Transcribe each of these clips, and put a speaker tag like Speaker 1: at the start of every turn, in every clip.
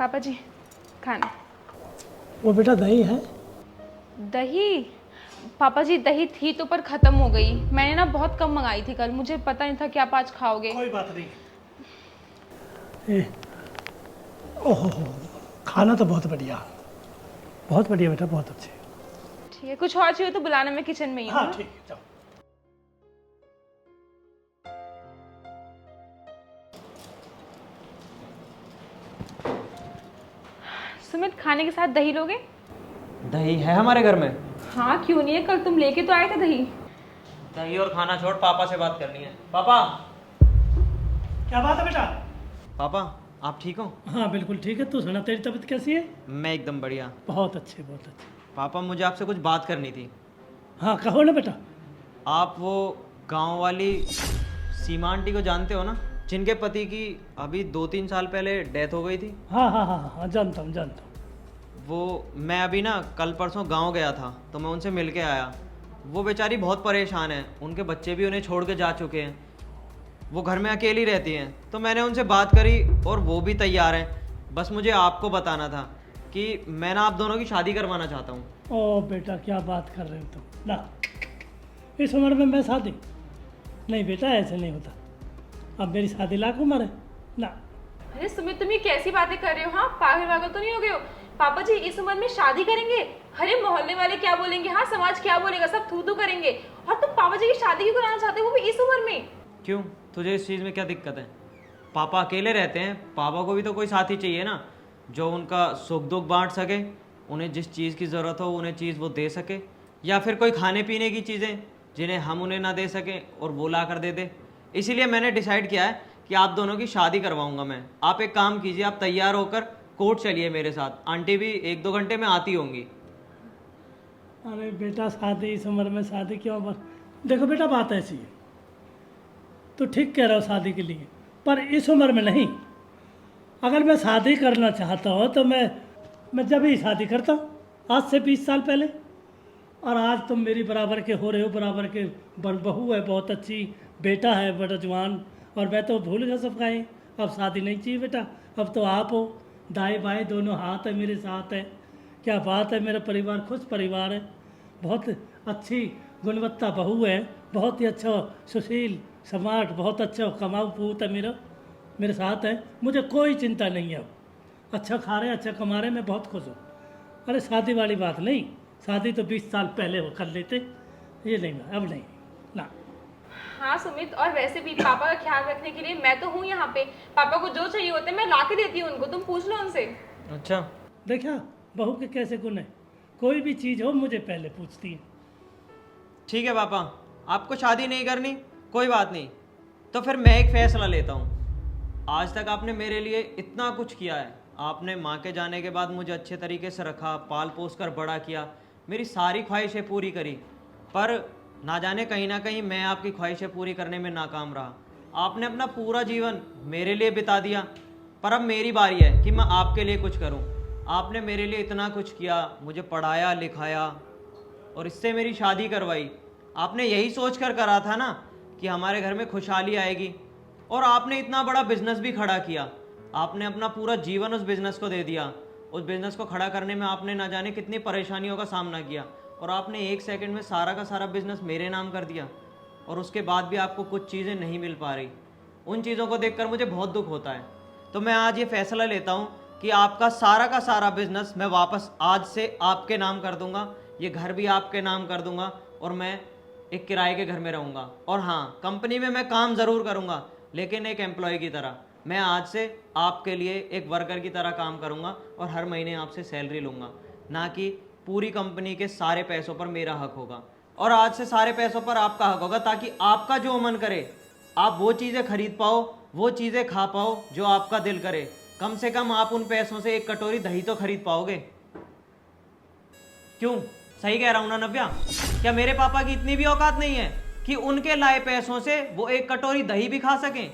Speaker 1: पापा जी खाना।
Speaker 2: वो बेटा दही है?
Speaker 1: दही? पापा जी दही थी तो पर ख़त्म हो गई। मैंने ना बहुत कम मंगाई थी कल, मुझे पता नहीं था कि आप आज खाओगे।
Speaker 2: कोई बात नहीं। ओहो, खाना तो बहुत बढ़िया बेटा, बहुत अच्छे।
Speaker 1: ठीक है, कुछ और चाहिए तो बुलाना, मैं किचन में ही हूँ।
Speaker 2: हाँ ठीक है, जाओ।
Speaker 1: सुमित, खाने के साथ दही लोगे?
Speaker 3: दही है हमारे घर में।
Speaker 1: हाँ क्यों नहीं है, कल तुम लेके तो आए थे दही।
Speaker 3: दही और खाना छोड़, पापा से बात करनी है। पापा।
Speaker 2: क्या बात है बेटा?
Speaker 3: पापा आप ठीक हो?
Speaker 2: हाँ बिल्कुल ठीक है। तू सुना, तेरी तबीयत कैसी है?
Speaker 3: मैं एकदम बढ़िया।
Speaker 2: बहुत अच्छे, बहुत अच्छे।
Speaker 3: पापा मुझे आपसे कुछ बात करनी थी।
Speaker 2: हाँ कहो ना बेटा।
Speaker 3: आप वो गांव वाली सीमा आंटी को जानते हो ना, जिनके पति की अभी 2-3 साल पहले डेथ हो गई थी?
Speaker 2: हाँ हाँ हाँ हाँ, जानता हूँ।
Speaker 3: वो मैं अभी ना कल परसों गांव गया था तो मैं उनसे मिल के आया। वो बेचारी बहुत परेशान है, उनके बच्चे भी उन्हें छोड़ के जा चुके हैं, वो घर में अकेली रहती हैं। तो मैंने उनसे बात करी और वो भी तैयार हैं। बस मुझे आपको बताना था कि मैं ना आप दोनों की शादी करवाना चाहता हूँ।
Speaker 2: ओ बेटा क्या बात कर रहे हो तुम ना, इस उम्र में मैं शादी? नहीं बेटा, ऐसे नहीं होता। अब मेरी शादी लाख उम्र है ना।
Speaker 1: अरे सुमित, तुम ये कैसी बातें कर रहे हो? हाँ पागल वागल तो नहीं हो गए हो? पापा जी इस उम्र में शादी करेंगे? अरे मोहल्ले वाले क्या बोलेंगे, हाँ समाज क्या बोलेगा, सब थू थू करेंगे। और तुम पापा जी की शादी क्यों कराना चाहते हो, वो भी इस उम्र में?
Speaker 3: क्यों, तुझे इस चीज़ में क्या दिक्कत है? पापा अकेले रहते हैं, पापा को भी तो कोई साथी चाहिए ना, जो उनका सुख दुख बांट सके, उन्हें जिस चीज़ की ज़रूरत हो उन्हें चीज़ वो दे सके, या फिर कोई खाने पीने की चीज़ें जिन्हें हम उन्हें ना दे सकें और वो ला कर दे दे। इसीलिए मैंने डिसाइड किया है कि आप दोनों की शादी करवाऊंगा मैं। आप एक काम कीजिए, आप तैयार होकर कोर्ट चलिए मेरे साथ, आंटी भी 1-2 घंटे में आती होंगी।
Speaker 2: अरे बेटा शादी इस उम्र में, शादी क्यों? बस देखो बेटा, बात ऐसी है, तो ठीक कह रहा हो शादी के लिए, पर इस उम्र में नहीं। अगर मैं शादी करना चाहता हूँ तो मैं जब ही शादी करता हूँ, आज से 20 साल पहले। और आज तुम मेरी बराबर के हो रहे हो, बराबर के। बहू है बहुत अच्छी, बेटा है बड़ा जवान, और मैं तो भूल गया सब खाए। अब शादी नहीं चाहिए बेटा, अब तो आप हो, दाएं बाएं दोनों हाथ है मेरे साथ है। क्या बात है, मेरा परिवार खुश परिवार है, बहुत अच्छी गुणवत्ता बहू है, बहुत ही अच्छा सुशील स्मार्ट, बहुत अच्छा कमाऊ पूत है मेरा, मेरे साथ है। मुझे कोई चिंता नहीं है, अब अच्छा खा रहे अच्छा कमा रहे, मैं बहुत खुश हूँ। अरे शादी वाली बात नहीं, शादी तो 20 साल पहले वो कर लेते, ये नहीं, अब नहीं ना।
Speaker 1: हाँ सुमित, और वैसे भी पापा का ख्याल रखने के लिए मैं तो हूँ यहाँ पे। पापा को जो चाहिए होता है मैं ला के देती हूँ उनको, तुम पूछ लो उनसे।
Speaker 3: अच्छा,
Speaker 2: देखा बहू के कैसे गुण है, कोई भी चीज़ हो मुझे पहले पूछती है।
Speaker 3: ठीक है पापा, आपको शादी नहीं करनी, कोई बात नहीं। तो फिर मैं एक फैसला लेता हूँ। आज तक आपने मेरे लिए इतना कुछ किया है, आपने माँ के जाने के बाद मुझे अच्छे तरीके से रखा, पाल पोस कर बड़ा किया, मेरी सारी ख्वाहिशें पूरी करी, पर ना जाने कहीं ना कहीं मैं आपकी ख्वाहिशें पूरी करने में नाकाम रहा। आपने अपना पूरा जीवन मेरे लिए बिता दिया, पर अब मेरी बारी है कि मैं आपके लिए कुछ करूं। आपने मेरे लिए इतना कुछ किया, मुझे पढ़ाया लिखाया और इससे मेरी शादी करवाई। आपने यही सोच कर करा था ना कि हमारे घर में खुशहाली आएगी, और आपने इतना बड़ा बिजनेस भी खड़ा किया। आपने अपना पूरा जीवन उस बिज़नेस को दे दिया। उस बिज़नेस को खड़ा करने में आपने ना जाने कितनी परेशानियों का सामना किया, और आपने 1 सेकंड में सारा का सारा बिज़नेस मेरे नाम कर दिया, और उसके बाद भी आपको कुछ चीज़ें नहीं मिल पा रही। उन चीज़ों को देखकर मुझे बहुत दुख होता है। तो मैं आज ये फैसला लेता हूँ कि आपका सारा का सारा बिज़नेस मैं वापस आज से आपके नाम कर दूँगा, ये घर भी आपके नाम कर दूँगा, और मैं एक किराए के घर में रहूँगा। और हाँ, कंपनी में मैं काम ज़रूर करूँगा, लेकिन एक एम्प्लॉय की तरह। मैं आज से आपके लिए एक वर्कर की तरह काम करूँगा और हर महीने आपसे सैलरी लूँगा, ना कि पूरी कंपनी के सारे पैसों पर मेरा हक होगा। और आज से सारे पैसों पर आपका हक होगा, ताकि आपका जो मन करे आप वो चीज़ें खरीद पाओ, वो चीज़ें खा पाओ जो आपका दिल करे। कम से कम आप उन पैसों से एक कटोरी दही तो खरीद पाओगे। क्यों, सही कह रहा हूँ ना नव्या? क्या मेरे पापा की इतनी भी औकात नहीं है कि उनके लाए पैसों से वो एक कटोरी दही भी खा सकें?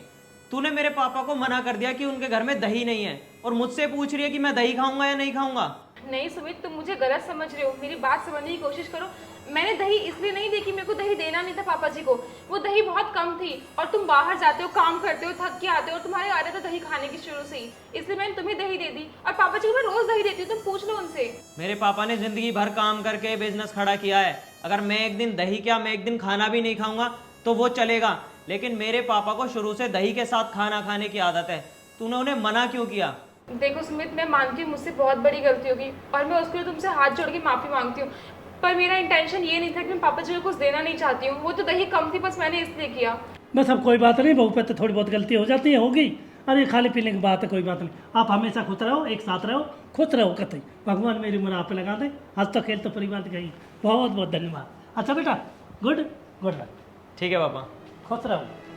Speaker 3: तूने मेरे पापा को मना कर दिया कि उनके घर में दही नहीं है, और मुझसे पूछ रही है कि मैं दही खाऊंगा या नहीं खाऊंगा।
Speaker 1: नहीं सुमित, तुम मुझे गलत समझ रहे हो, मेरी बात समझने की कोशिश करो। मैंने दही इसलिए नहीं दी कि मेरे को दही देना नहीं था पापा जी को, वो दही बहुत कम थी और तुम बाहर जाते हो, काम करते हो, थक के आते हो और तुम्हारी आदत है दही खाने की शुरू से ही, इसलिए मैंने तुम्हें दही दे दी। और पापा जी को मैं रोज दही देती हूँ, तुम पूछ लो उनसे।
Speaker 3: मेरे पापा ने जिंदगी भर काम करके बिजनेस खड़ा किया है। अगर मैं एक दिन दही क्या, मैं एक दिन खाना भी नहीं खाऊंगा तो वो चलेगा, लेकिन मेरे पापा को शुरू से दही के साथ खाना खाने की आदत है। तूने उन्हें मना क्यों किया?
Speaker 1: देखो सुमित, मैं मानती हूँ मुझसे बहुत बड़ी गलती होगी और मैं उसके लिए तुमसे हाथ जोड़ के माफ़ी मांगती हूँ, पर मेरा इंटेंशन ये नहीं था कि मैं पापा जी को कुछ देना नहीं चाहती हूँ। वो तो दही कम थी, बस मैंने इसलिए किया।
Speaker 2: बस अब कोई बात नहीं, बहू पे तो थोड़ी बहुत गलती हो जाती है, होगी। अरे खाने पीने की बात है, कोई बात नहीं। आप हमेशा खुश रहो, एक साथ रहो, खुश रहो कतई। भगवान मेरी उम्र आप पे लगा दे। हंस तो खेल तो परिवार की गई। बहुत बहुत धन्यवाद। अच्छा बेटा, गुड गुड नाइट।
Speaker 3: ठीक है पापा।
Speaker 2: खुश रहो।